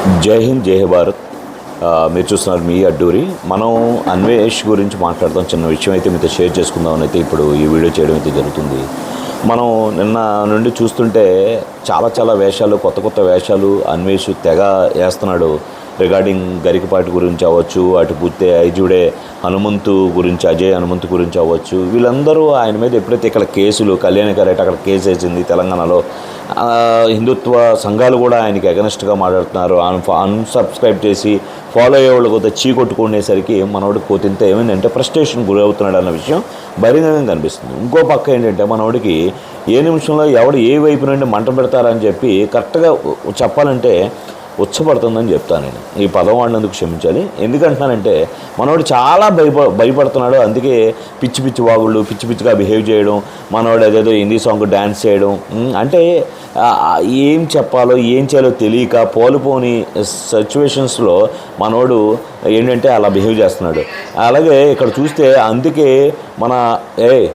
జై హింద్, జై భారత్. మీరు చూస్తున్నారు మీ అడ్డూరి. మనం అన్వేష్ గురించి మాట్లాడదాం. చిన్న విషయం అయితే మీతో షేర్ చేసుకుందామని అయితే ఇప్పుడు ఈ వీడియో చేయడం అయితే జరుగుతుంది. మనం నిన్న నుండి చూస్తుంటే చాలా వేషాలు, కొత్త వేషాలు అన్వేష్ తెగ వేస్తున్నాడు. రిగార్డింగ్ గరికపాటి గురించి అవ్వచ్చు, అటు పూర్తి ఐజుడే హనుమంతు గురించి, అజయ్ హనుమంతు గురించి అవ్వచ్చు. వీళ్ళందరూ ఆయన మీద ఎప్పుడైతే ఇక్కడ కేసులు, కళ్యాణి గారు అయితే అక్కడ కేసు వేసింది తెలంగాణలో, హిందుత్వ సంఘాలు కూడా ఆయనకి అగనెస్ట్గా మాట్లాడుతున్నారు. అన్సబ్స్క్రైబ్ చేసి ఫాలో అయ్యే వాళ్ళు కొద్దిగా చీకొట్టుకునేసరికి మనోడికి పోతింత ఏమైందంటే ఫ్రస్ట్రేషన్ గురవుతున్నాడు అన్న విషయం బహిరంగంగా కనిపిస్తుంది. ఇంకో పక్క ఏంటంటే మనోడికి ఏ నిమిషంలో ఎవడు ఏ వైపు నుండి మంట పెడతారని చెప్పి కరెక్ట్గా చెప్పాలంటే ఉచ్చపడుతుందని చెప్తాను నేను. ఈ పదం వాడినందుకు క్షమించాలి. ఎందుకంటున్నానంటే మనోడు చాలా భయపడుతున్నాడు. అందుకే పిచ్చి వాగుళ్ళు, పిచ్చిగా బిహేవ్ చేయడం, మనోడు అదేదో హిందీ సాంగ్ డ్యాన్స్ చేయడం, అంటే ఏం చెప్పాలో ఏం చేయాలో తెలియక పోని సిచ్యువేషన్స్లో మనోడు ఏంటంటే అలా బిహేవ్ చేస్తున్నాడు. అలాగే ఇక్కడ చూస్తే అందుకే మన